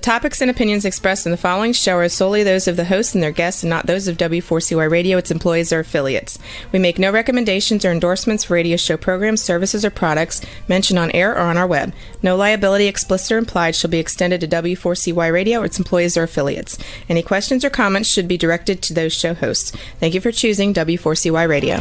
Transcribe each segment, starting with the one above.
topics and opinions expressed in the following show are solely those of the hosts and their guests and not those of W4CY Radio, its employees, or affiliates. We make no recommendations or endorsements for radio show programs, services, or products mentioned on air or on our web. No liability, explicit or implied, shall be extended to W4CY Radio or its employees or affiliates. Any questions or comments should be directed to those show hosts. Thank you for choosing W4CY Radio.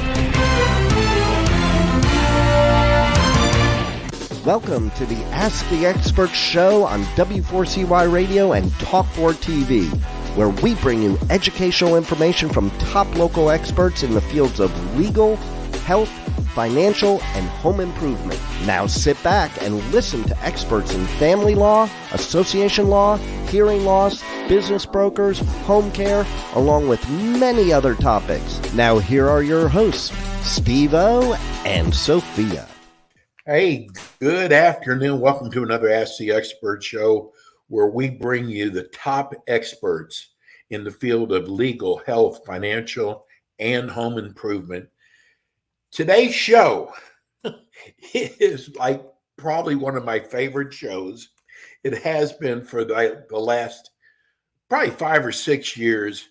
Welcome to the Ask the Expert show on W4CY Radio and Talk4 TV, where we bring you educational information from top local experts in the fields of legal, health, financial, and home improvement. Now sit back and listen to experts in family law, association law, hearing loss, business brokers, home care, along with many other topics. Now here are your hosts, Steve-O and Sophia. Hey, good afternoon. Welcome to another Ask the Expert show where we bring you the top experts in the field of legal, health, financial, and home improvement. Today's show is like probably one of my favorite shows. It has been for the last probably 5 or 6 years.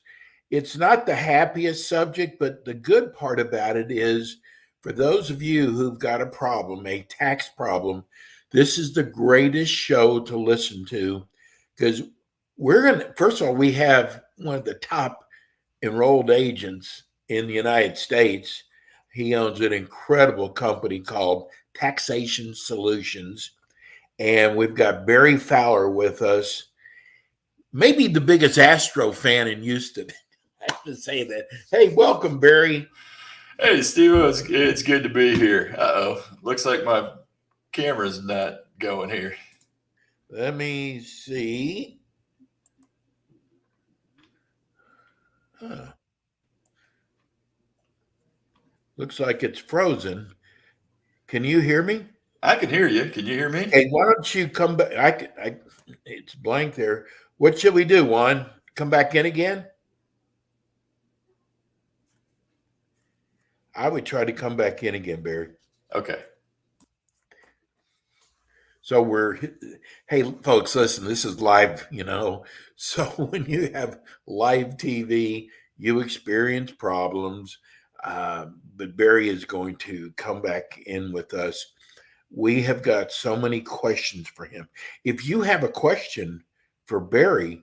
It's not the happiest subject, but the good part about it is for those of you who've got a problem, a tax problem, this is the greatest show to listen to because first of all, we have one of the top enrolled agents in the United States. He owns an incredible company called Taxation Solutions. And we've got Barry Fowler with us, maybe the biggest Astro fan in Houston. I have to say that. Hey, welcome, Barry. Hey, Steve, it's good to be here. Looks like my camera's not going here. Let me see. Looks like it's frozen. Can you hear me? I can hear you. Can you hear me? Hey, why don't you come back? It's blank there. What should we do, Juan? Come back in again? I would try to come back in again, Barry. Okay. So hey, folks, listen, this is live, So when you have live TV, you experience problems. But Barry is going to come back in with us. We have got so many questions for him. If you have a question for Barry,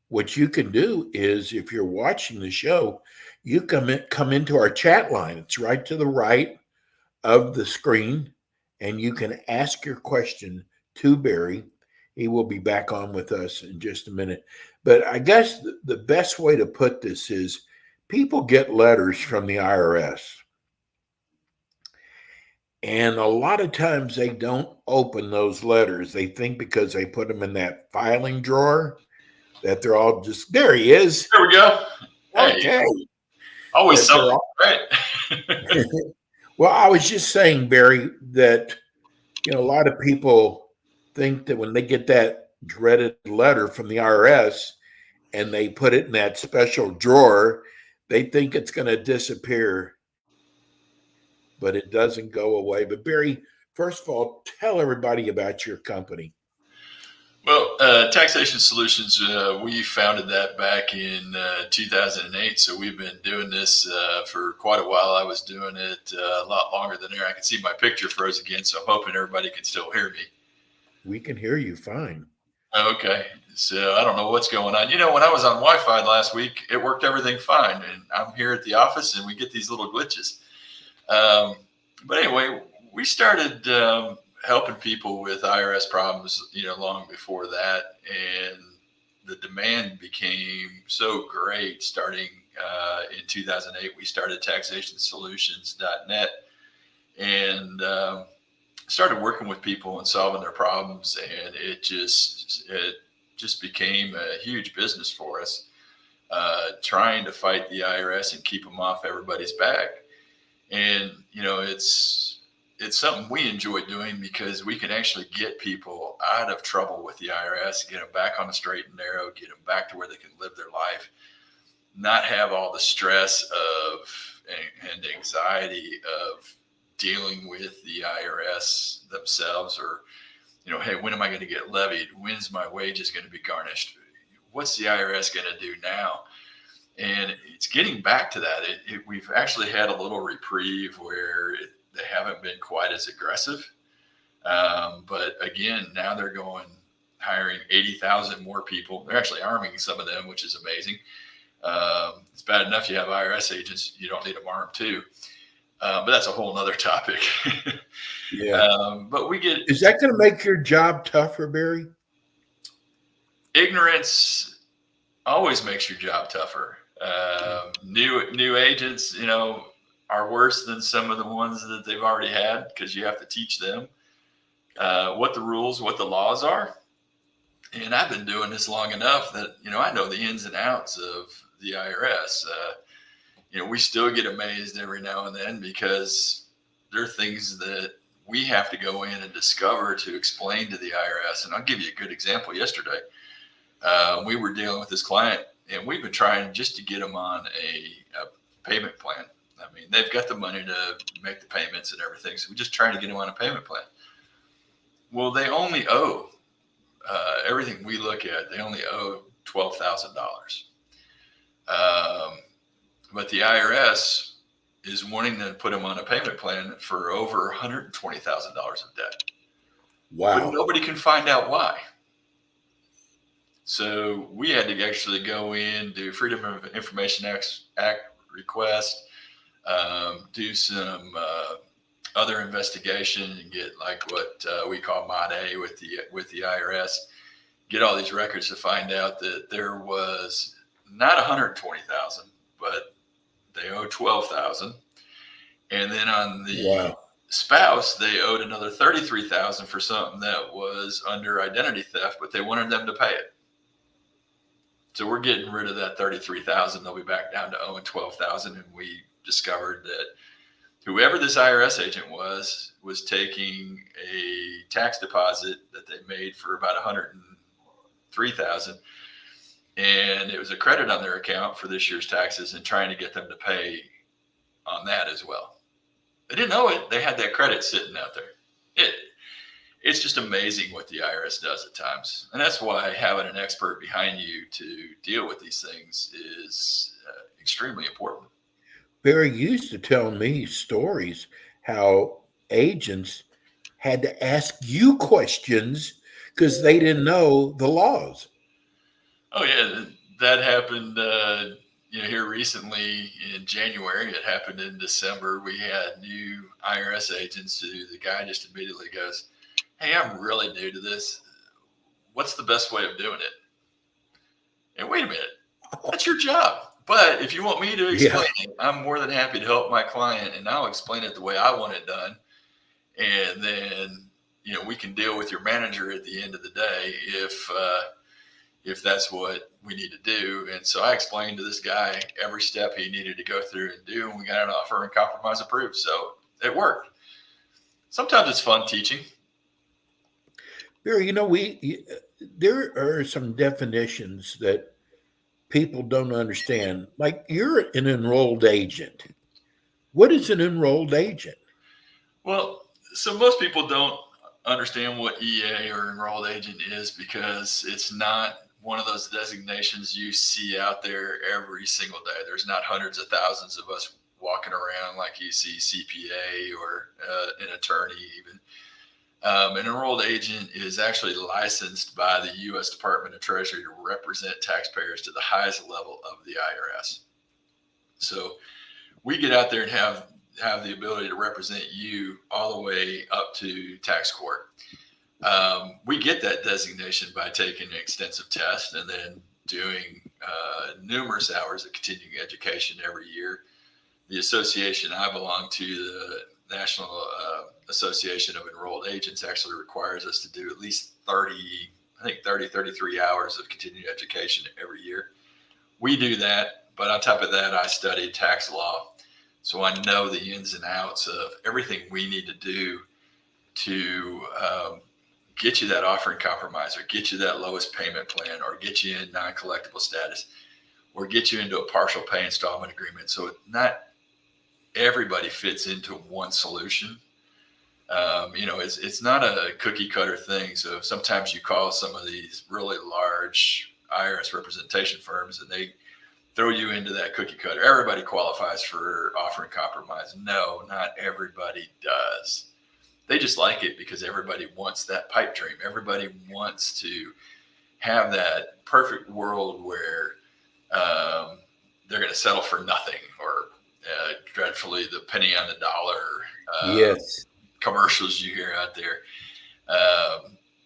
what you can do is if you're watching the show, you come into our chat line. It's right to the right of the screen, and you can ask your question to Barry. He will be back on with us in just a minute. But I guess the best way to put this is people get letters from the IRS. And a lot of times they don't open those letters. They think because they put them in that filing drawer that they're all just, there he is. There we go. Okay. Hey, always something, right? Well, I was just saying, Barry, that, a lot of people think that when they get that dreaded letter from the IRS and they put it in that special drawer, they think it's going to disappear, but it doesn't go away. But Barry, first of all, tell everybody about your company. Well, Taxation Solutions, we founded that back in 2008. So we've been doing this for quite a while. I was doing it a lot longer than there. I can see my picture froze again, so I'm hoping everybody can still hear me. We can hear you fine. Okay. So I don't know what's going on. When I was on Wi-Fi last week, it worked everything fine. And I'm here at the office and we get these little glitches. But anyway, we started helping people with IRS problems, long before that. And the demand became so great starting in 2008. We started taxationsolutions.net and started working with people and solving their problems. And it just became a huge business for us, trying to fight the IRS and keep them off everybody's back. And, it's something we enjoy doing because we can actually get people out of trouble with the IRS, get them back on the straight and narrow, get them back to where they can live their life, not have all the stress of and anxiety of dealing with the IRS themselves or hey, when am I going to get levied? When's my wages going to be garnished? What's the IRS going to do now? And it's getting back to that. We've actually had a little reprieve where they haven't been quite as aggressive. But again, now they're hiring 80,000 more people. They're actually arming some of them, which is amazing. It's bad enough you have IRS agents. You don't need them armed too. But that's a whole nother topic. Yeah. But is that going to make your job tougher, Barry? Ignorance always makes your job tougher. New agents, are worse than some of the ones that they've already had, because you have to teach them what the rules, what the laws are. And I've been doing this long enough that, I know the ins and outs of the IRS. We still get amazed every now and then, because there are things that we have to go in and discover to explain to the IRS. And I'll give you a good example. Yesterday, we were dealing with this client, and we've been trying just to get them on a payment plan. I mean, they've got the money to make the payments and everything. So we're just trying to get them on a payment plan. Well, they only owe everything we look at. They only owe $12,000. But the IRS is wanting to put them on a payment plan for over $120,000 of debt. Wow. But nobody can find out why. So we had to actually go in, do Freedom of Information Act request, do some other investigation, and get like what we call Mod A with the IRS, get all these records to find out that there was not 120,000, but they owe 12,000. And then on the spouse, they owed another 33,000 for something that was under identity theft, but they wanted them to pay it. So we're getting rid of that 33,000. They'll be back down to owing 12,000. And we discovered that whoever this IRS agent was taking a tax deposit that they made for about 103,000. And it was a credit on their account for this year's taxes, and trying to get them to pay on that as well. They didn't know it. They had that credit sitting out there. It's just amazing what the IRS does at times. And that's why having an expert behind you to deal with these things is extremely important. Barry used to tell me stories how agents had to ask you questions because they didn't know the laws. Oh, yeah. That happened here recently in January. It happened in December. We had new IRS agents who the guy just immediately goes, "Hey, I'm really new to this. What's the best way of doing it?" And wait a minute, that's your job. But if you want me to explain it, I'm more than happy to help my client, and I'll explain it the way I want it done. And then, we can deal with your manager at the end of the day if that's what we need to do. And so I explained to this guy every step he needed to go through and do, and we got an offer and compromise approved. So it worked. Sometimes it's fun teaching. Barry, there are some definitions that people don't understand. Like, you're an enrolled agent. What is an enrolled agent? Well, so most people don't understand what EA or enrolled agent is, because it's not one of those designations you see out there every single day. There's not hundreds of thousands of us walking around like you see CPA or an attorney even. An enrolled agent is actually licensed by the U.S. Department of Treasury to represent taxpayers to the highest level of the IRS. So we get out there and have the ability to represent you all the way up to tax court. We get that designation by taking an extensive test and then doing numerous hours of continuing education every year. The association I belong to, the National Association of Enrolled Agents, actually requires us to do at least 33 hours of continuing education every year. We do that, but on top of that, I studied tax law. So I know the ins and outs of everything we need to do to get you that offer and compromise, or get you that lowest payment plan, or get you in non-collectible status, or get you into a partial pay installment agreement. So not everybody fits into one solution. It's not a cookie cutter thing. So sometimes you call some of these really large IRS representation firms and they throw you into that cookie cutter. Everybody qualifies for offering compromise. No, not everybody does. They just like it because everybody wants that pipe dream. Everybody wants to have that perfect world where they're going to settle for nothing, or dreadfully the penny on the dollar Yes. commercials you hear out there.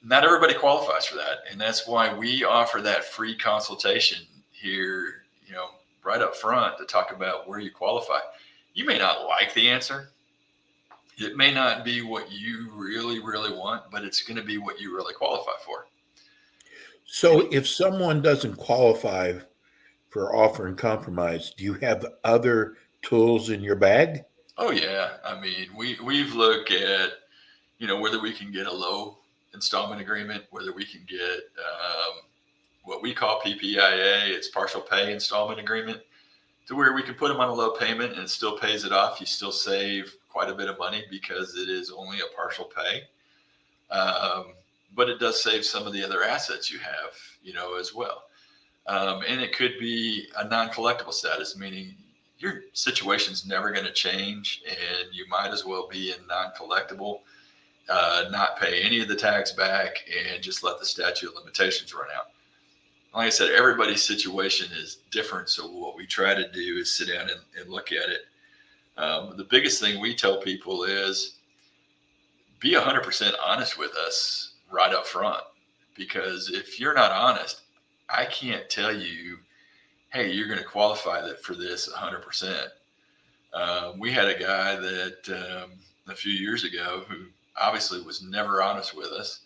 Not everybody qualifies for that. And that's why we offer that free consultation here, right up front to talk about where you qualify. You may not like the answer. It may not be what you really, really want, but it's going to be what you really qualify for. So if someone doesn't qualify for offering compromise, do you have other tools in your bag? Oh yeah. I mean, we've looked at, whether we can get a low installment agreement, whether we can get what we call PPIA, it's partial pay installment agreement, to where we can put them on a low payment and it still pays it off. You still save quite a bit of money because it is only a partial pay. But it does save some of the other assets you have, as well. And it could be a non-collectible status, meaning your situation's never going to change and you might as well be in non-collectible, not pay any of the tax back and just let the statute of limitations run out. Like I said, everybody's situation is different. So what we try to do is sit down and look at it. The biggest thing we tell people is be 100% honest with us right up front, because if you're not honest, I can't tell you, hey, you're going to qualify for this 100%. We had a guy that a few years ago who obviously was never honest with us.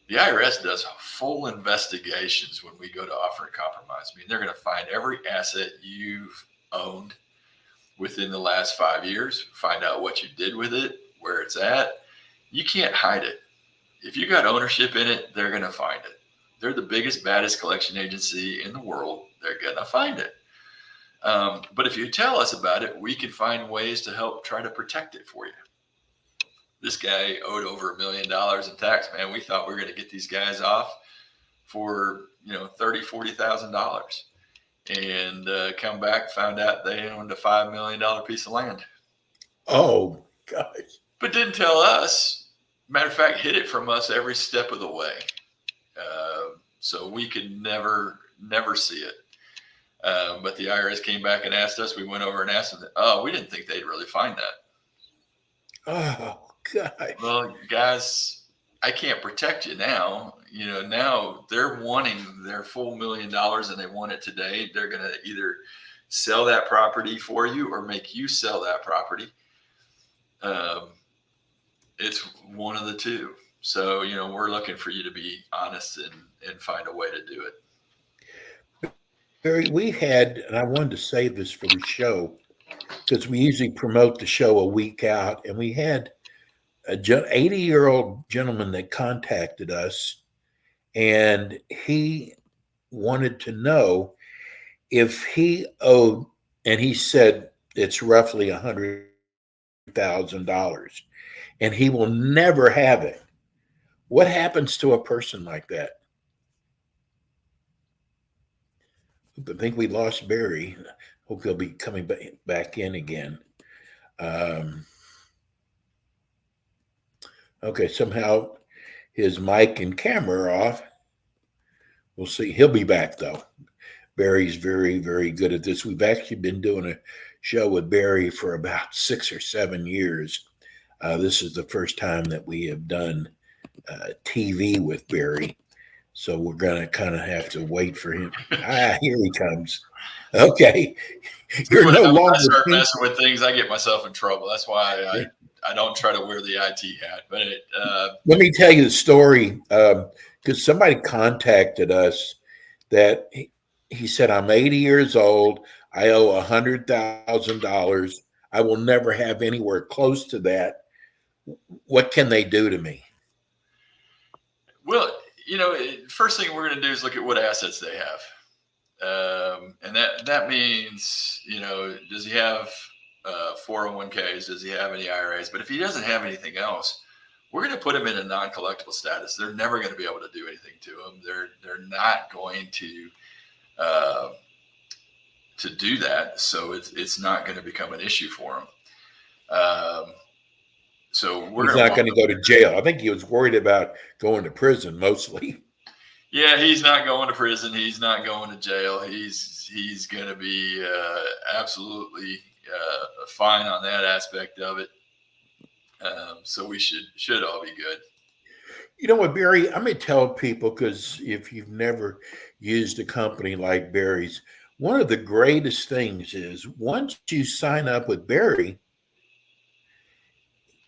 The IRS does full investigations when we go to offer a compromise. I mean, they're going to find every asset you've owned within the last 5 years, find out what you did with it, where it's at. You can't hide it. If you got ownership in it, they're going to find it. They're the biggest, baddest collection agency in the world. They're going to find it. But if you tell us about it, we can find ways to help try to protect it for you. This guy owed over $1 million in tax, man. We thought we were going to get these guys off for, $30,000, $40,000, and come back, found out they owned a $5 million piece of land. Oh, gosh. But didn't tell us. Matter of fact, hid it from us every step of the way. So we could never see it. But the IRS came back and asked us. We went over and asked them, we didn't think they'd really find that. Oh, God. Well, guys, I can't protect you now. Now they're wanting their full $1 million and they want it today. They're going to either sell that property for you or make you sell that property. It's one of the two. So, we're looking for you to be honest and find a way to do it. Barry, we had, and I wanted to save this for the show because we usually promote the show a week out, and we had a 80-year-old gentleman that contacted us, and he wanted to know if he owed, and he said it's roughly $100,000, and he will never have it. What happens to a person like that? I think we lost Barry. Hope he'll be coming back in again. Okay, somehow his mic and camera are off. We'll see. He'll be back, though. Barry's very, very good at this. We've actually been doing a show with Barry for about 6 or 7 years. This is the first time that we have done TV with Barry. So we're going to kind of have to wait for him. Here he comes. Okay. You're no longer. When I start messing with things, I get myself in trouble. That's why I don't try to wear the IT hat. But let me tell you the story, because somebody contacted us that he said, I'm 80 years old. I owe $100,000. I will never have anywhere close to that. What can they do to me? Well, first thing we're going to do is look at what assets they have. And that means, does he have 401ks? Does he have any IRAs? But if he doesn't have anything else, we're going to put him in a non-collectible status. They're never going to be able to do anything to him. They're not going to do that. So it's not going to become an issue for him. So he's not going to go to jail. I think he was worried about going to prison mostly. Yeah, he's not going to prison. He's not going to jail. He's going to be absolutely fine on that aspect of it. So we should all be good. You know what, Barry? I'm going to tell people, because if you've never used a company like Barry's, one of the greatest things is once you sign up with Barry,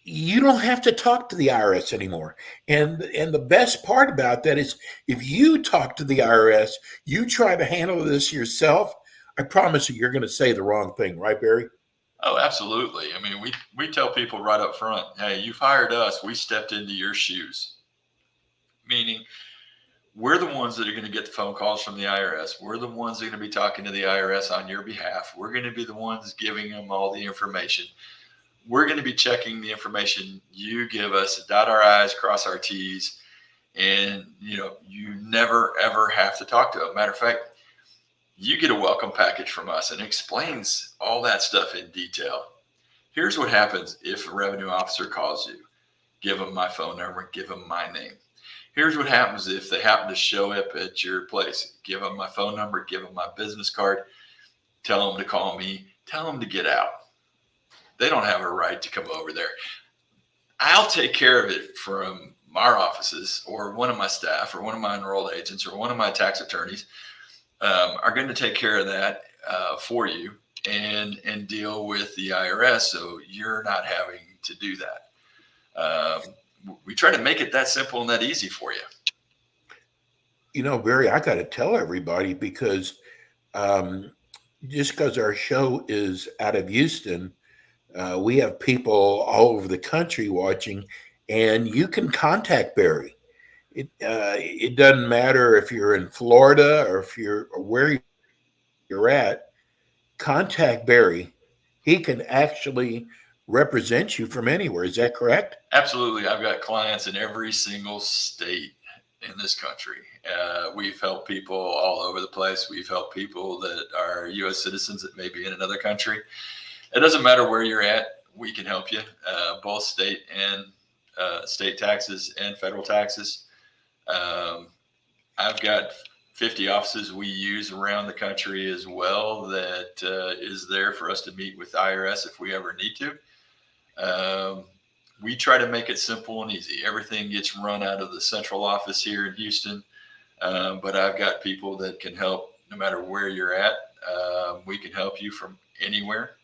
you don't have to talk to the IRS anymore. And the best part about that is if you talk to the IRS, you try to handle this yourself, I promise you're going to say the wrong thing. Right, Barry? Oh, absolutely. I mean, we tell people right up front, hey, you've hired us. We stepped into your shoes. Meaning we're the ones that are going to get the phone calls from the IRS. We're the ones that are going to be talking to the IRS on your behalf. We're going to be the ones giving them all the information. We're going to be checking the information you give us, dot our I's, cross our T's, and you never ever have to talk to them. Matter of fact, you get a welcome package from us and it explains all that stuff in detail. Here's what happens if a revenue officer calls you. Give them my phone number, give them my name. Here's what happens if they happen to show up at your place. Give them my phone number, give them my business card, tell them to call me, tell them to get out. They don't have a right to come over there. I'll take care of it from our offices, or one of my staff, or one of my enrolled agents, or one of my tax attorneys are going to take care of that for you and deal with the IRS, so you're not having to do that. We try to make it that simple and that easy for you. You know, Barry, I got to tell everybody, because just because our show is out of Houston, we have people all over the country watching, and you can contact Barry. It doesn't matter if you're in Florida or where you're at. Contact Barry. He can actually represent you from anywhere. Is that correct? Absolutely. I've got clients in every single state in this country. We've helped people all over the place. We've helped people that are U.S. citizens that may be in another country. It doesn't matter where you're at. We can help you, both state taxes and federal taxes. I've got 50 offices we use around the country as well that is there for us to meet with IRS if we ever need to. We try to make it simple and easy. Everything gets run out of the central office here in Houston, but I've got people that can help no matter where you're at. We can help you from anywhere.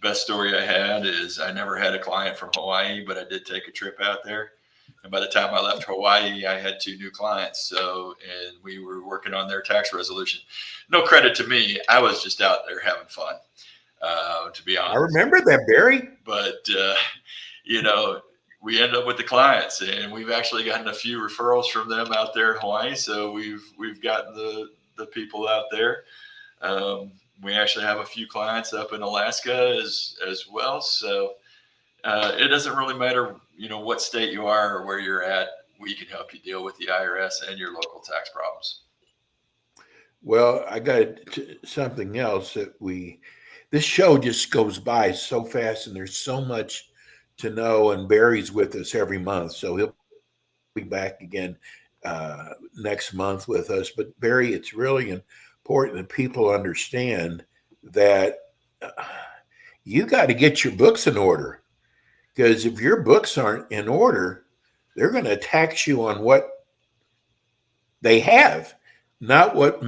Best story I had is I never had a client from Hawaii, but I did take a trip out there. And by the time I left Hawaii, I had 2 new clients. And we were working on their tax resolution. No credit to me. I was just out there having fun, to be honest. I remember that, Barry. But, we end up with the clients, and we've actually gotten a few referrals from them out there in Hawaii. So we've gotten the people out there. We actually have a few clients up in Alaska as well. So it doesn't really matter, what state you are or where you're at. We can help you deal with the IRS and your local tax problems. Well, I got something else that this show just goes by so fast, and there's so much to know. And Barry's with us every month, so he'll be back again next month with us. But Barry, it's really important that people understand that you got to get your books in order, because if your books aren't in order, they're going to tax you on what they have, not what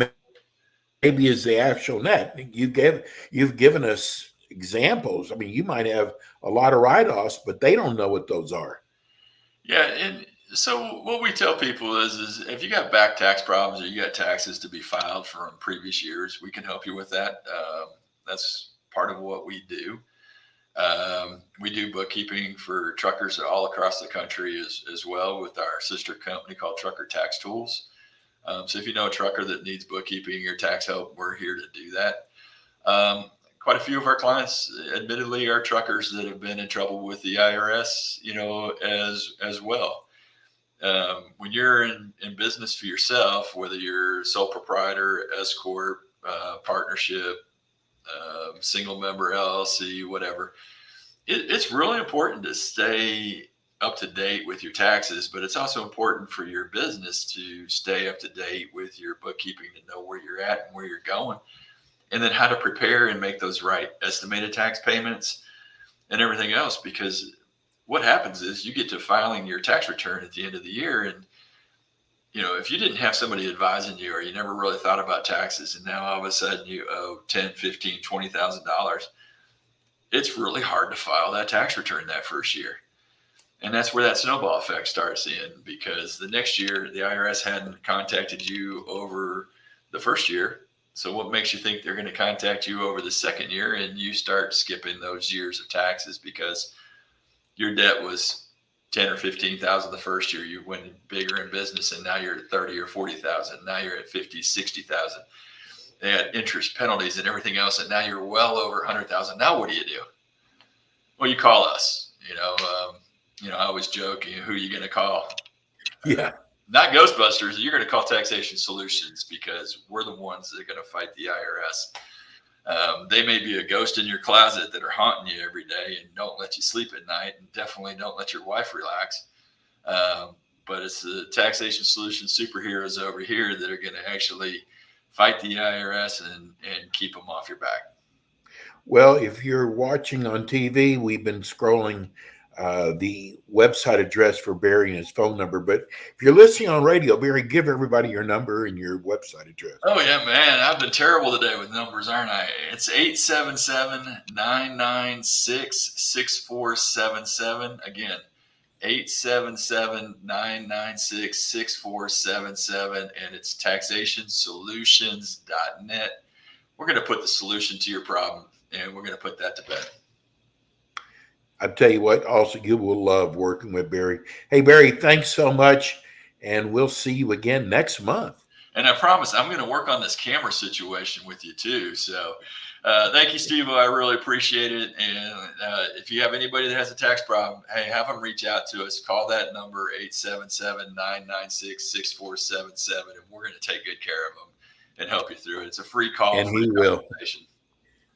maybe is the actual net. You've given us examples. I mean, you might have a lot of write-offs, but they don't know what those are. Yeah, and so what we tell people is if you got back tax problems or you got taxes to be filed from previous years, we can help you with that. That's part of what we do. We do bookkeeping for truckers all across the country as well with our sister company called Trucker Tax Tools. So if you know a trucker that needs bookkeeping or tax help, we're here to do that. quite a few of our clients, admittedly, are truckers that have been in trouble with the IRS, as well. When you're in business for yourself, whether you're sole proprietor, S corp, partnership, single member LLC, whatever, it's really important to stay up to date with your taxes, but it's also important for your business to stay up to date with your bookkeeping, to know where you're at and where you're going, and then how to prepare and make those right estimated tax payments and everything else. Because what happens is you get to filing your tax return at the end of the year, and if you didn't have somebody advising you, or you never really thought about taxes, and now all of a sudden you owe $10, $15, $20,000, it's really hard to file that tax return that first year. And that's where that snowball effect starts in, because the next year the IRS hadn't contacted you over the first year. So what makes you think they're going to contact you over the second year, and you start skipping those years of taxes because your debt was 10 or 15,000 the first year. You went bigger in business, and now you're at 30 or 40,000. Now you're at 50, 60,000. They had interest, penalties, and everything else, and now you're well over 100,000. Now what do? Well, you call us. I always joke, who are you going to call? Yeah. Not Ghostbusters. You're going to call Taxation Solutions, because we're the ones that are going to fight the IRS. They may be a ghost in your closet that are haunting you every day and don't let you sleep at night, and definitely don't let your wife relax. But it's the Taxation Solutions superheroes over here that are going to actually fight the IRS and keep them off your back. Well, if you're watching on TV, we've been scrolling the website address for Barry and his phone number. But if you're listening on radio, Barry, give everybody your number and your website address. Oh, yeah, man. I've been terrible today with numbers, aren't I? It's 877-996-6477. Again, 877-996-6477. And it's taxationsolutions.net. We're going to put the solution to your problem, and we're going to put that to bed. I tell you what, also, you will love working with Barry. Hey, Barry, thanks so much, and we'll see you again next month. And I promise I'm going to work on this camera situation with you too. So thank you, Steve. I really appreciate it. And if you have anybody that has a tax problem, hey, have them reach out to us. Call that number, 877-996-6477, and we're going to take good care of them and help you through it. It's a free call. And he will.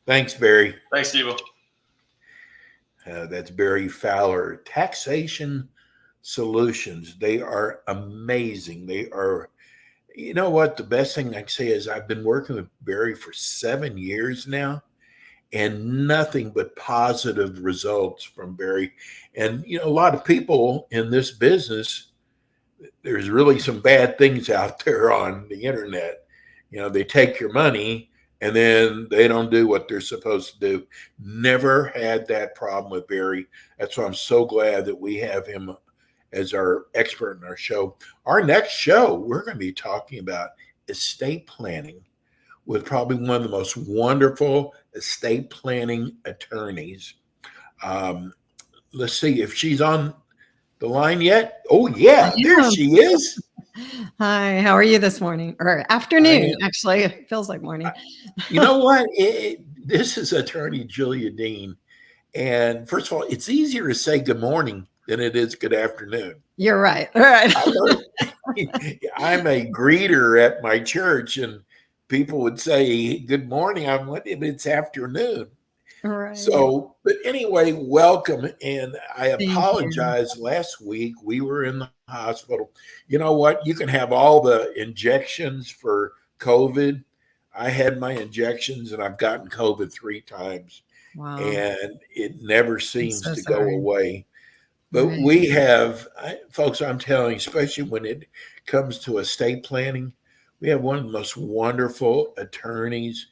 Thanks, Barry. Thanks, Steve. That's Barry Fowler. Taxation Solutions. They are amazing. They are, you know what? The best thing I can say is I've been working with Barry for 7 years now, and nothing but positive results from Barry. And, a lot of people in this business, there's really some bad things out there on the internet. They take your money and then they don't do what they're supposed to do. Never had that problem with Barry. That's why I'm so glad that we have him as our expert in our show. Our next show, we're going to be talking about estate planning with probably one of the most wonderful estate planning attorneys. Let's see if she's on the line yet. Oh, yeah, there she is. Hi, how are you this morning or afternoon? Actually, it feels like morning. You know what? This is attorney Julia Dean. And first of all, it's easier to say good morning than it is good afternoon. You're right. All right. I'm a greeter at my church, and people would say good morning. I'm like, it's afternoon. Right. So, but anyway, welcome. And I apologize. Last week we were in the hospital. You know what? You can have all the injections for COVID. I had my injections and I've gotten COVID 3 times. Wow. And it never seems to go away. But Right. we have, folks, I'm telling you, especially when it comes to estate planning, we have one of the most wonderful attorneys.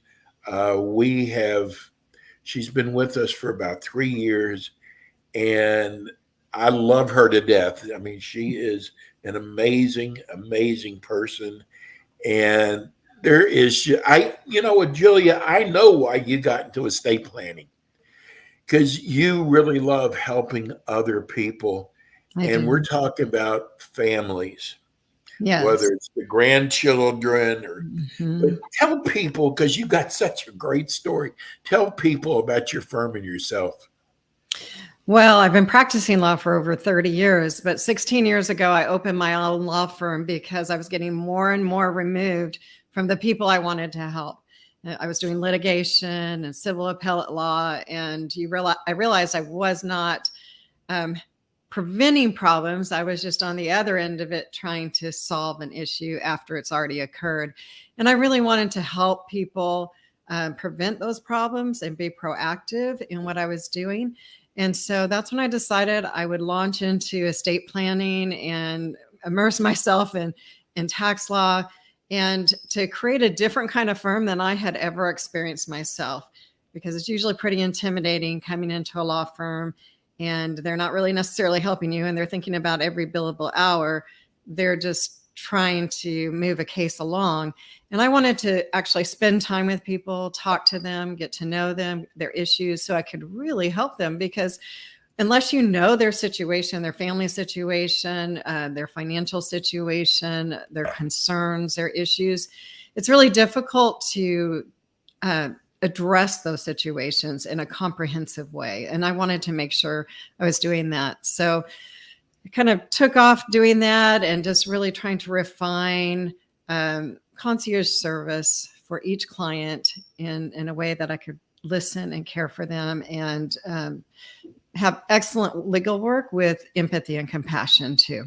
She's been with us for about 3 years, and I love her to death. I mean, she is an amazing, amazing person. And there is, you know what, Julia, I know why you got into estate planning, because you really love helping other people. And we're talking about families. Yes. whether it's the grandchildren or. But Mhm. tell people, because you got such a great story. Tell people about your firm and yourself. Well, I've been practicing law for over 30 years, but 16 years ago, I opened my own law firm because I was getting more and more removed from the people I wanted to help. I was doing litigation and civil appellate law, and I realized I was not um, preventing problems. I was just on the other end of it trying to solve an issue after it's already occurred. And I really wanted to help people prevent those problems and be proactive in what I was doing. And so that's when I decided I would launch into estate planning and immerse myself in tax law and to create a different kind of firm than I had ever experienced myself, because it's usually pretty intimidating coming into a law firm and they're not really necessarily helping you and they're thinking about every billable hour. They're just trying to move a case along. And I wanted to actually spend time with people, talk to them, get to know them, their issues, so I could really help them. Because unless you know their situation, their family situation, their financial situation, their concerns, their issues, it's really difficult to address those situations in a comprehensive way. And I wanted to make sure I was doing that. So I kind of took off doing that and just really trying to refine concierge service for each client in a way that I could listen and care for them and have excellent legal work with empathy and compassion too.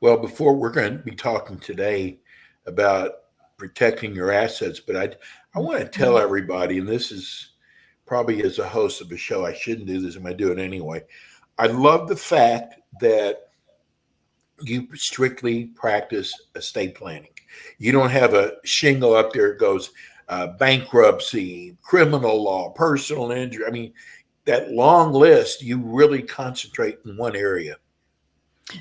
Well, before we're going to be talking today about protecting your assets, but I want to tell everybody, and this is probably as a host of a show, I shouldn't do this, and I do it anyway. I love the fact that you strictly practice estate planning. You don't have a shingle up there that goes bankruptcy, criminal law, personal injury. I mean, that long list, you really concentrate in one area.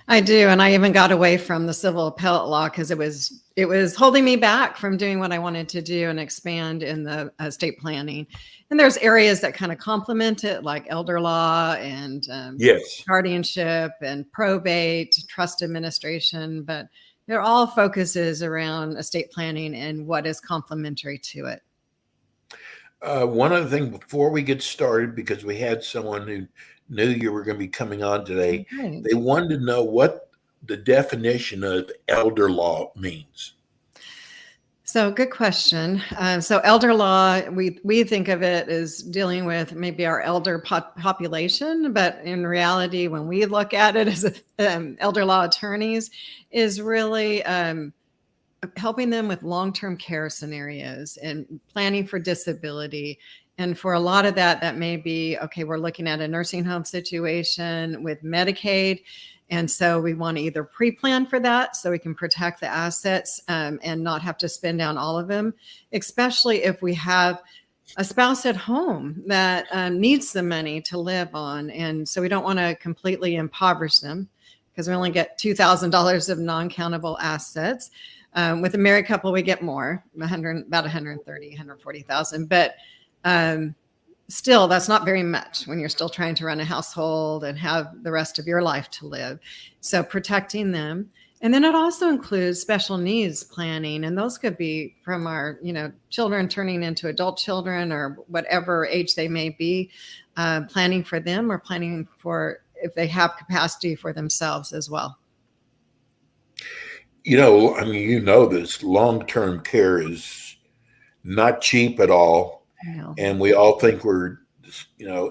I do, and I even got away from the civil appellate law because it was holding me back from doing what I wanted to do and expand in the estate planning. And there's areas that kind of complement it, like elder law and Yes. guardianship and probate, trust administration, but they're all focuses around estate planning and what is complementary to it. One other thing before we get started, because we had someone who knew you were going to be coming on today, Right. they wanted to know what the definition of elder law means. So good question. So elder law, we think of it as dealing with maybe our elder population, but in reality, when we look at it as elder law attorneys, is really helping them with long-term care scenarios and planning for disability. And for a lot of that may be, okay, we're looking at a nursing home situation with Medicaid. And so we want to either pre-plan for that so we can protect the assets and not have to spend down all of them, especially if we have a spouse at home that needs the money to live on. And so we don't want to completely impoverish them because we only get $2,000 of non-countable assets. With a married couple, we get more, about 130, 140,000. But still, that's not very much when you're still trying to run a household and have the rest of your life to live. So protecting them. And then it also includes special needs planning. And those could be from our, children turning into adult children or whatever age they may be, planning for them or planning for if they have capacity for themselves as well. This long-term care is not cheap at all. No. And we all think we're,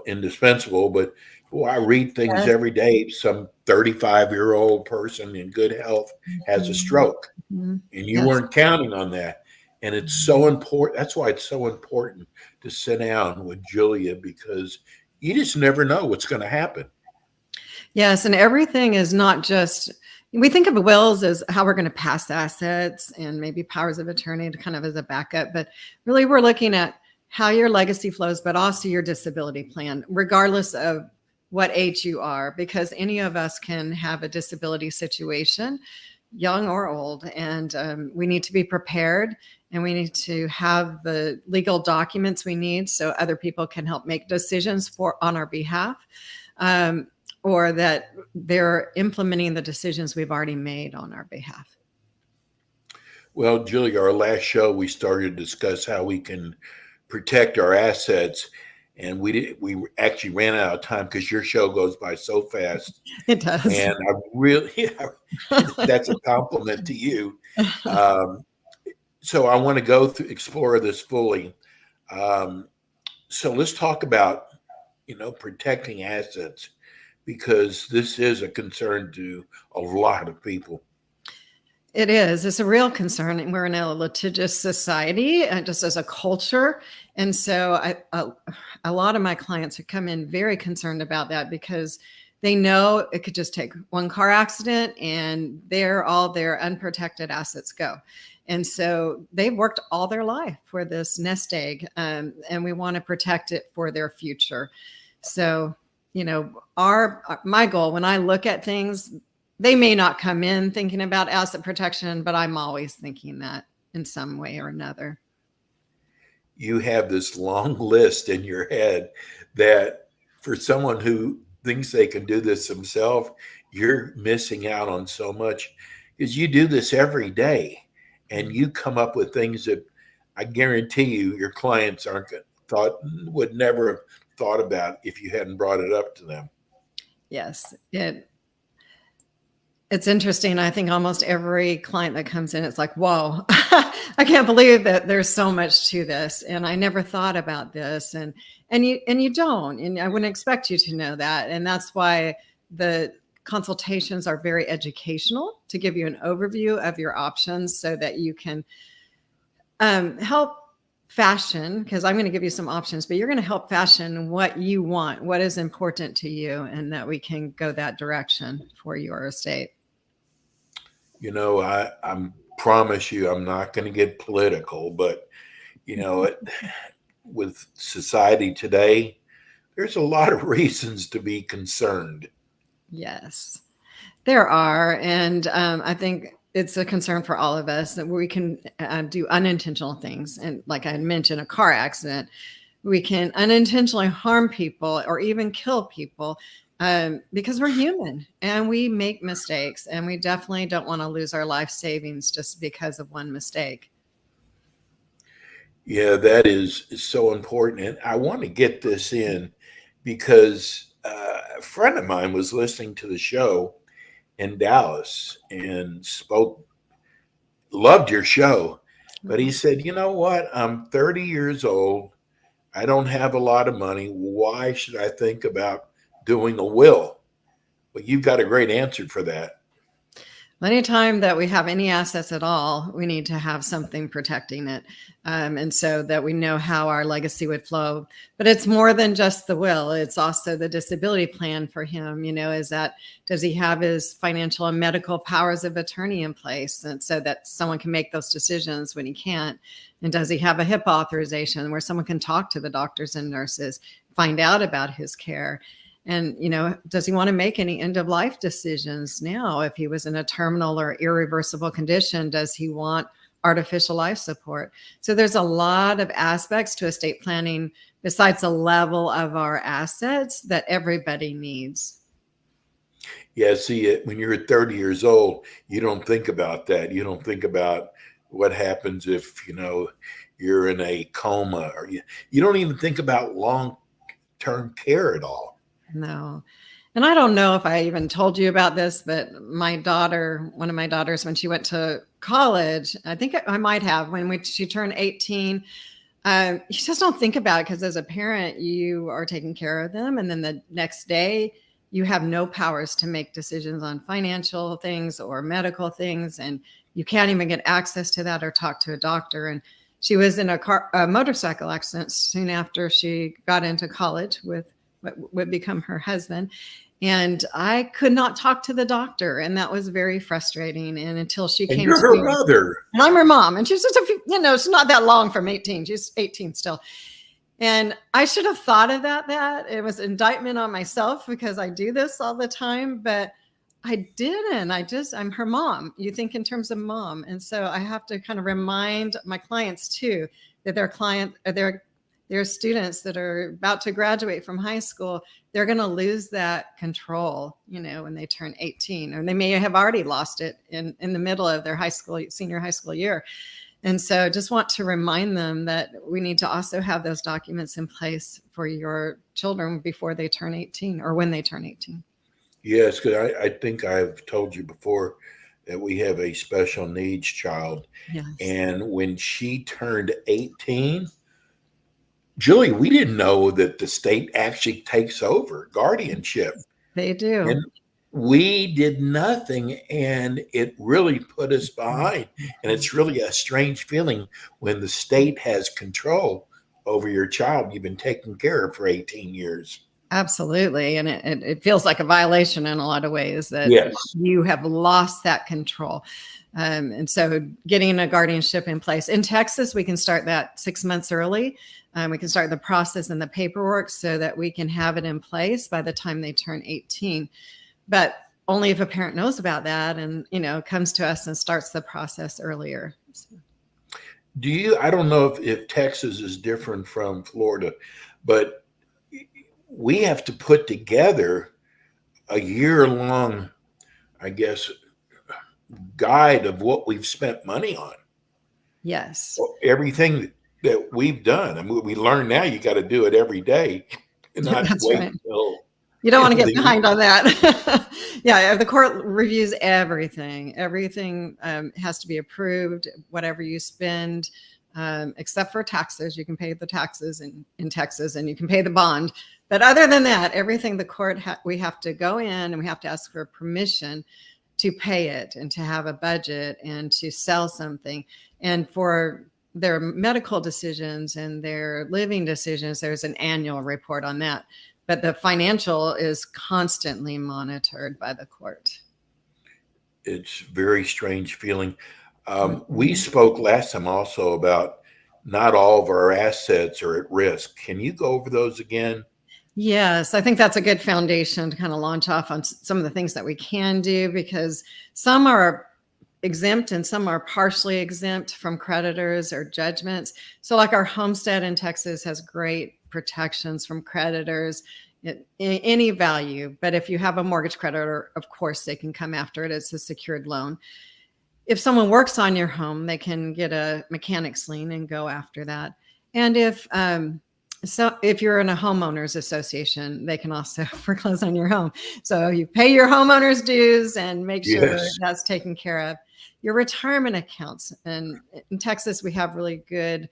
indispensable, but I read things every day. Some 35-year-old person in good health has a stroke, and you weren't counting on that. And it's so important. That's why it's so important to sit down with Julia, because you just never know what's going to happen. Yes. And everything is not just, we think of wills as how we're going to pass assets and maybe powers of attorney to kind of as a backup, but really we're looking at how your legacy flows, but also your disability plan, regardless of what age you are, because any of us can have a disability situation, young or old, and we need to be prepared and we need to have the legal documents we need so other people can help make decisions on our behalf. or that they're implementing the decisions we've already made on our behalf. Well, Julie, our last show, we started to discuss how we can protect our assets. And we actually ran out of time because your show goes by so fast. It does. And I really, that's a compliment to you. So I want to explore this fully. So let's talk about, protecting assets, because this is a concern to a lot of people. It is. It's a real concern. And we're in a litigious society, just as a culture. And so a lot of my clients have come in very concerned about that, because they know it could just take one car accident and all their unprotected assets go. And so they've worked all their life for this nest egg, and we want to protect it for their future. So, my goal when I look at things, they may not come in thinking about asset protection, but I'm always thinking that in some way or another. You have this long list in your head that for someone who thinks they can do this themselves, you're missing out on so much, because you do this every day and you come up with things that I guarantee you your clients would never have thought about if you hadn't brought it up to them. Yes, it's interesting. I think almost every client that comes in, it's like, whoa, I can't believe that there's so much to this. And I never thought about this. And you don't, and I wouldn't expect you to know that. And that's why the consultations are very educational, to give you an overview of your options so that you can help fashion, because I'm going to give you some options, but you're going to help fashion what you want, what is important to you, and that we can go that direction for your estate. I promise you, I'm not going to get political, but, with society today, there's a lot of reasons to be concerned. Yes, there are. And I think it's a concern for all of us that we can do unintentional things. And like I had mentioned, a car accident, we can unintentionally harm people or even kill people because we're human and we make mistakes, and we definitely don't want to lose our life savings just because of one mistake. Yeah, that is so important. And I want to get this in because a friend of mine was listening to the show in Dallas and loved your show. But he said, you know what? I'm 30 years old. I don't have a lot of money. Why should I think about doing a will? Well, you've got a great answer for that. Anytime that we have any assets at all, we need to have something protecting it. And so that we know how our legacy would flow. But it's more than just the will. It's also the disability plan for him. Does he have his financial and medical powers of attorney in place? And so that someone can make those decisions when he can't. And does he have a HIPAA authorization where someone can talk to the doctors and nurses, find out about his care? And, does he want to make any end of life decisions now? If he was in a terminal or irreversible condition, does he want artificial life support? So there's a lot of aspects to estate planning besides the level of our assets that everybody needs. Yeah, see, when you're 30 years old, you don't think about that. You don't think about what happens if, you're in a coma, or you don't even think about long-term care at all. No. And I don't know if I even told you about this, but one of my daughters, when she went to college, I think I might have, when she turned 18, you just don't think about it, because as a parent, you are taking care of them. And then the next day, you have no powers to make decisions on financial things or medical things. And you can't even get access to that or talk to a doctor. And she was in a motorcycle accident soon after she got into college with what would become her husband. And I could not talk to the doctor. And that was very frustrating. And until she came to her mother. And I'm her mom. And she's just she's not that long from 18. She's 18 still. And I should have thought of that it was indictment on myself, because I do this all the time, but I didn't. I'm her mom. You think in terms of mom. And so I have to kind of remind my clients too, that they're there's students that are about to graduate from high school. They're going to lose that control, when they turn 18, or they may have already lost it in the middle of their senior high school year. And so just want to remind them that we need to also have those documents in place for your children before they turn 18 or when they turn 18. Yes, because I think I've told you before that we have a special needs child. Yes. And when she turned 18, Julie, we didn't know that the state actually takes over guardianship. They do. And we did nothing, and it really put us behind. And it's really a strange feeling when the state has control over your child you've been taking care of for 18 years. Absolutely. And it feels like a violation in a lot of ways that Yes. you have lost that control. And so getting a guardianship in place in Texas, we can start that 6 months early. We can start the process and the paperwork so that we can have it in place by the time they turn 18. But only if a parent knows about that and, comes to us and starts the process earlier. So. I don't know if Texas is different from Florida, but we have to put together a year-long, I guess, guide of what we've spent money on. Yes. Everything that we've done. I mean, we learn now you got to do it every day and not wait until you don't want to get behind on that. Yeah, the court reviews everything. Everything has to be approved, whatever you spend, except for taxes. You can pay the taxes in Texas and you can pay the bond. But other than that, everything the court, we have to go in and we have to ask for permission to pay it and to have a budget and to sell something. And for their medical decisions and their living decisions, there's an annual report on that. But the financial is constantly monitored by the court. It's a very strange feeling. We spoke last time also about not all of our assets are at risk. Can you go over those again? Yes, I think that's a good foundation to kind of launch off on some of the things that we can do, because some are exempt and some are partially exempt from creditors or judgments. So like our homestead in Texas has great protections from creditors in any value. But if you have a mortgage creditor, of course, they can come after it. It's a secured loan. If someone works on your home, they can get a mechanics lien and go after that. And if you're in a homeowners association, they can also foreclose on your home. So you pay your homeowners dues and make sure that's taken care of. Your retirement accounts. And in Texas, we have really good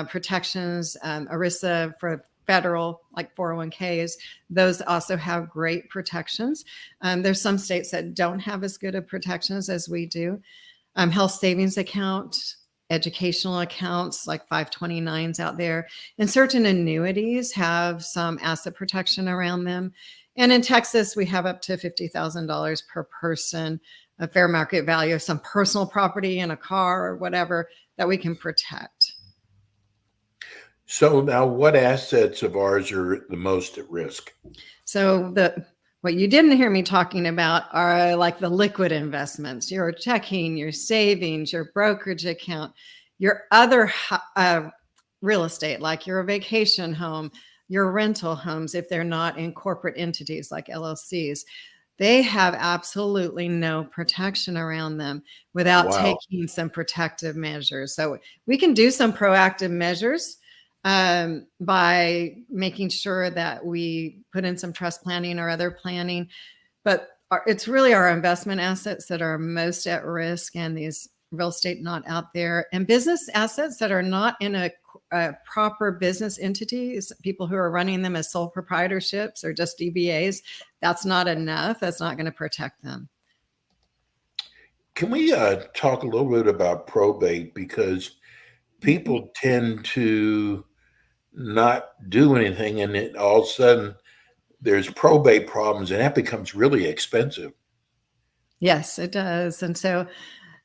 protections. ERISA for federal, like 401ks, those also have great protections. There's some states that don't have as good of protections as we do. Health savings account, educational accounts like 529s out there, and certain annuities have some asset protection around them. And in Texas, we have up to $50,000 per person, a fair market value of some personal property in a car or whatever that we can protect. So now what assets of ours are the most at risk? So what you didn't hear me talking about are like the liquid investments, your checking, your savings, your brokerage account, your other real estate, like your vacation home, your rental homes, if they're not in corporate entities like LLCs. They have absolutely no protection around them without taking some protective measures. So we can do some proactive measures by making sure that we put in some trust planning or other planning. But it's really our investment assets that are most at risk, and these real estate not out there, and business assets that are not in a proper business entities, people who are running them as sole proprietorships or just DBAs. That's not enough. That's not going to protect them. Can we talk a little bit about probate? Because people tend to not do anything, and then all of a sudden there's probate problems, and that becomes really expensive. Yes, it does. And so,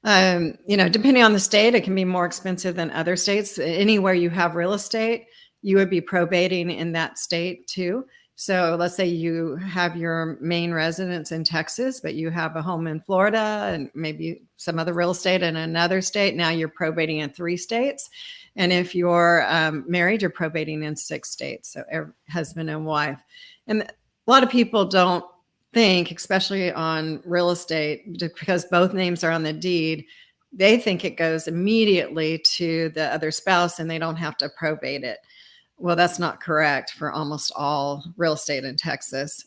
depending on the state, it can be more expensive than other states. Anywhere you have real estate, you would be probating in that state too. So let's say you have your main residence in Texas, but you have a home in Florida and maybe some other real estate in another state. Now you're probating in 3 states. And if you're married, you're probating in 6 states, so husband and wife. And a lot of people don't think, especially on real estate, because both names are on the deed, they think it goes immediately to the other spouse and they don't have to probate it. Well, that's not correct for almost all real estate in Texas.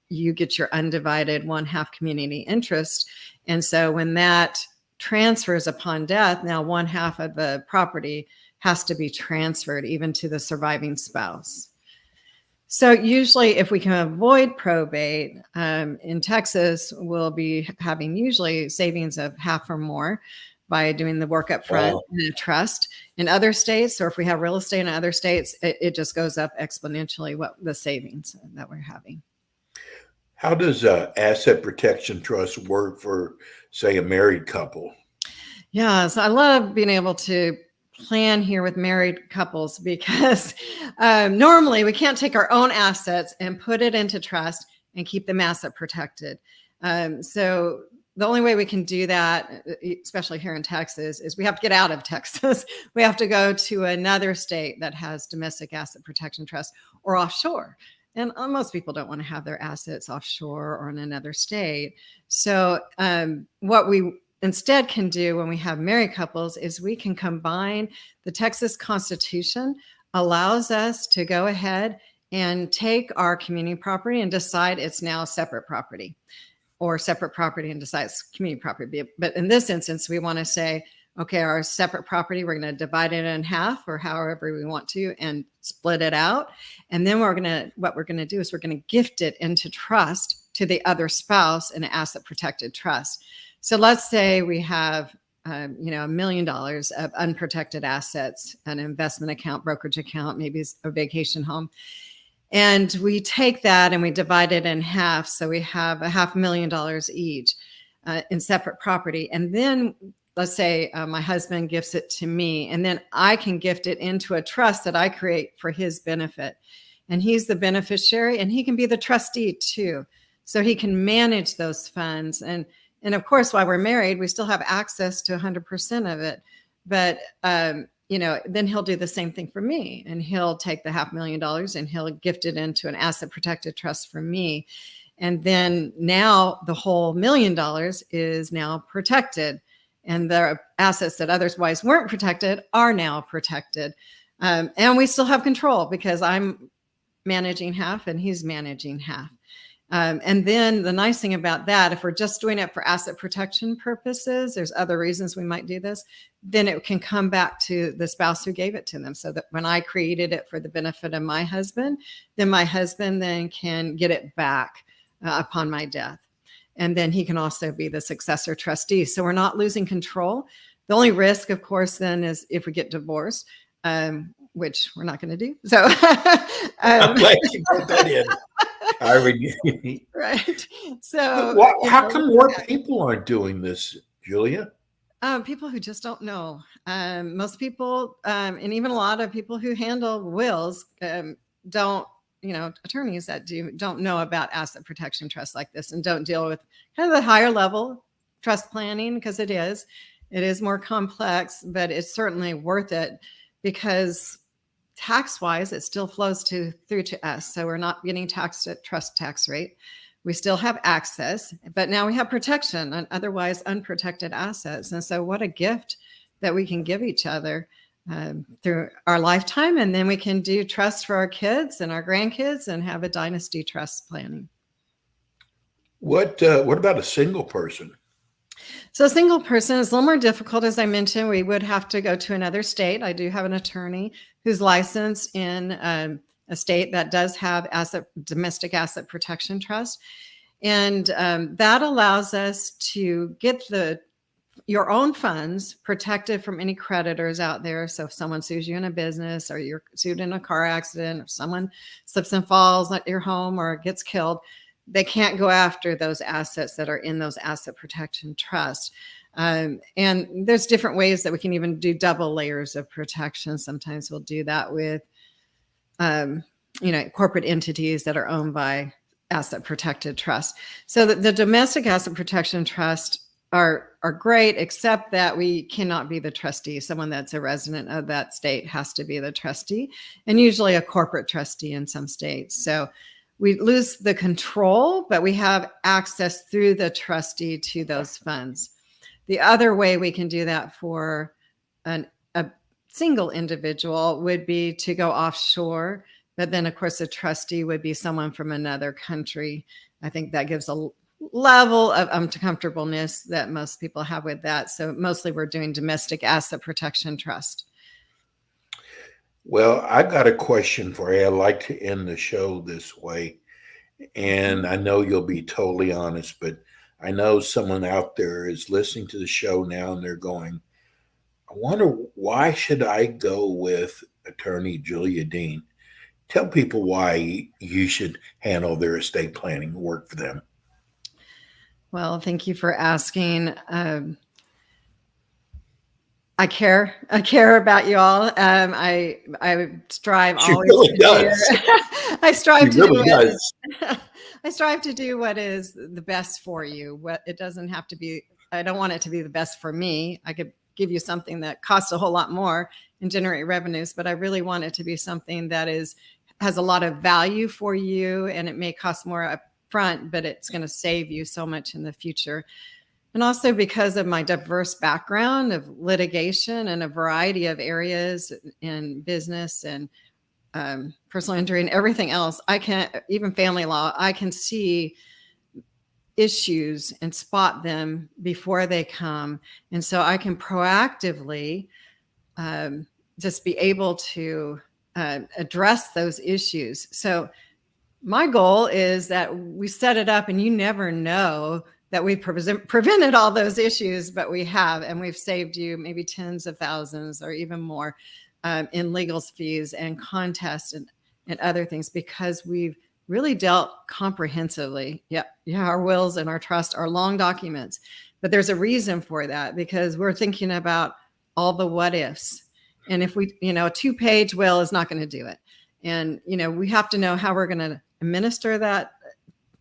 You get your undivided 1/2 community interest. And so when that transfers upon death, now 1/2 of the property has to be transferred even to the surviving spouse. So usually if we can avoid probate, in Texas, we'll be having usually savings of 1/2 or more by doing the work up front in a trust. In other states, or if we have real estate in other states, it just goes up exponentially, what the savings that we're having. How does asset protection trust work for, say, a married couple? Yeah, so I love being able to plan here with married couples because normally we can't take our own assets and put it into trust and keep them asset protected. So the only way we can do that, especially here in Texas, is we have to get out of Texas. We have to go to another state that has domestic asset protection trust or offshore. And most people don't want to have their assets offshore or in another state. So what we instead can do when we have married couples is we can combine. The Texas Constitution allows us to go ahead and take our community property and decide it's now separate property, or separate property and decide it's community property. But in this instance, we want to say, okay, our separate property, we're going to divide it in half or however we want to and split it out. And then what we're going to do is we're going to gift it into trust to the other spouse in an asset protected trust. So let's say we have, $1 million of unprotected assets, an investment account, brokerage account, maybe a vacation home. And we take that and we divide it in half. So we have $500,000 each in separate property. And then let's say my husband gifts it to me, and then I can gift it into a trust that I create for his benefit. And he's the beneficiary and he can be the trustee too. So he can manage those funds. And of course, while we're married, we still have access to 100% of it. But, then he'll do the same thing for me. And he'll take the $500,000 and he'll gift it into an asset protected trust for me. And then now the whole $1 million is now protected. And the assets that otherwise weren't protected are now protected. And we still have control because I'm managing half and he's managing half. And then the nice thing about that, if we're just doing it for asset protection purposes, there's other reasons we might do this, then it can come back to the spouse who gave it to them. So that when I created it for the benefit of my husband, then my husband then can get it back upon my death. And then he can also be the successor trustee. So we're not losing control. The only risk, of course, then is if we get divorced, which we're not going to do. So I'm glad you put that in. Right. So how come more people aren't doing this, Julia? People who just don't know. Most people, and even a lot of people who handle wills, don't. Attorneys that don't know about asset protection trusts like this and don't deal with kind of the higher level trust planning, because it is more complex, but it's certainly worth it because tax-wise, it still flows through to us. So we're not getting taxed at trust tax rate. We still have access, but now we have protection on otherwise unprotected assets. And so what a gift that we can give each other through our lifetime. And then we can do trust for our kids and our grandkids and have a dynasty trust planning. What about a single person? So a single person is a little more difficult. As I mentioned, we would have to go to another state. I do have an attorney who's licensed in a state that does have domestic asset protection trust. And that allows us to get your own funds protected from any creditors out there. So if someone sues you in a business, or you're sued in a car accident, or someone slips and falls at your home or gets killed, they can't go after those assets that are in those asset protection trusts. And there's different ways that we can even do double layers of protection. Sometimes we'll do that with, corporate entities that are owned by asset protected trust. So the domestic asset protection trust are great, except that we cannot be the trustee. Someone that's a resident of that state has to be the trustee, and usually a corporate trustee in some states. So we lose the control, but we have access through the trustee to those funds. The other way we can do that for a single individual would be to go offshore. But then, of course, a trustee would be someone from another country. I think that gives a level of comfortableness that most people have with that. So mostly we're doing domestic asset protection trust. Well, I got a question for you. I'd like to end the show this way. And I know you'll be totally honest, but I know someone out there is listening to the show now and they're going, I wonder, why should I go with attorney Julia Dean? Tell people why you should handle their estate planning work for them. Well, thank you for asking. I care about you all. I strive She always really to does. I strive She to really does. I strive to do what is the best for you. What it doesn't have to be. I don't want it to be the best for me. I could give you something that costs a whole lot more and generate revenues, but I really want it to be something that has a lot of value for you, and it may cost more up front, but it's going to save you so much in the future. And also because of my diverse background of litigation and a variety of areas in business and personal injury and everything else, even family law, I can see issues and spot them before they come. And so I can proactively just be able to address those issues. So my goal is that we set it up and you never know that we prevented all those issues, but we have, and we've saved you maybe tens of thousands or even more in legal fees and contests and other things, because we've really dealt comprehensively. Yeah, our wills and our trust are long documents, but there's a reason for that, because we're thinking about all the what ifs. And if we, a 2-page will is not going to do it. And, we have to know how we're going to administer that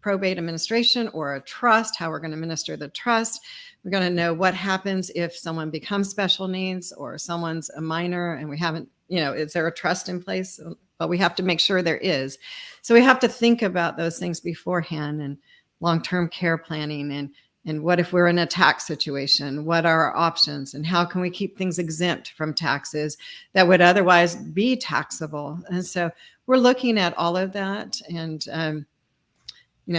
probate administration or a trust, how we're going to administer the trust. We're going to know what happens if someone becomes special needs or someone's a minor and we haven't, is there a trust in place? But we have to make sure there is. So we have to think about those things beforehand, and long-term care planning, and what if we're in a tax situation? What are our options, and how can we keep things exempt from taxes that would otherwise be taxable? And so we're looking at all of that, and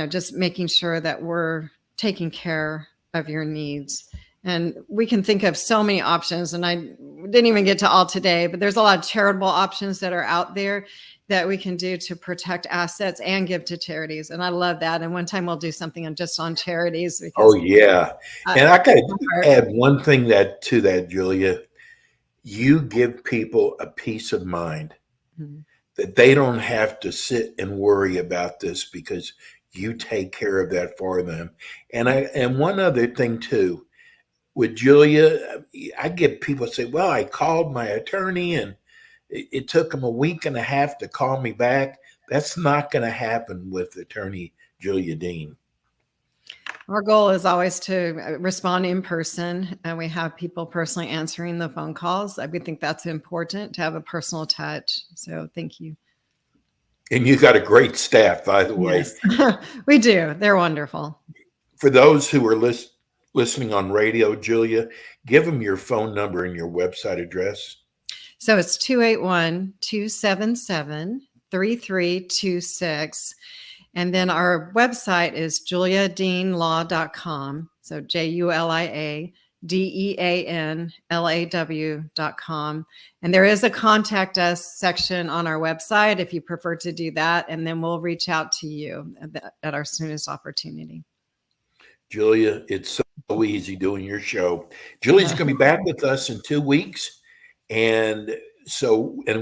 just making sure that we're taking care of your needs. And we can think of so many options, and I didn't even get to all today, but there's a lot of charitable options that are out there that we can do to protect assets and give to charities. And I love that. And one time we'll do something just on charities. Because, yeah. And I got to add one thing to that, Julia. You give people a peace of mind that they don't have to sit and worry about this, because you take care of that for them. And one other thing too, with Julia, I get people say, well, I called my attorney and it took them a week and a half to call me back. That's not going to happen with attorney Julia Dean. Our goal is always to respond in person, and we have people personally answering the phone calls. I would think that's important, to have a personal touch. So thank you. And you got a great staff, by the way. Yes. We do. They're wonderful. For those who are listening on radio, Julia, give them your phone number and your website address. So it's 281-277-3326. And then our website is juliadeanlaw.com. So JuliaDeanlaw.com. And there is a contact us section on our website if you prefer to do that. And then we'll reach out to you at our soonest opportunity. Julia, it's so easy doing your show. Julia's going to be back with us in 2 weeks. And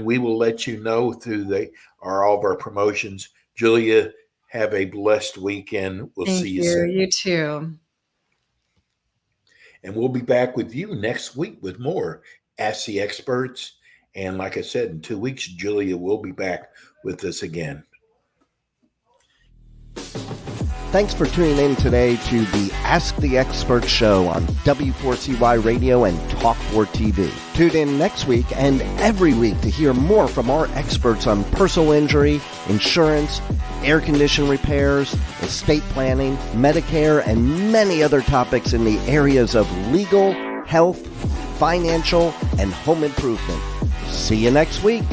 we will let you know through all of our promotions. Julia, have a blessed weekend. We'll see you soon. You too. And we'll be back with you next week with more Ask the Experts. And like I said, in 2 weeks, Julia will be back with us again. Thanks for tuning in today to the Ask the Expert show on W4CY Radio and Talk4 TV. Tune in next week and every week to hear more from our experts on personal injury, insurance, air condition repairs, estate planning, Medicare, and many other topics in the areas of legal, health, financial, and home improvement. See you next week.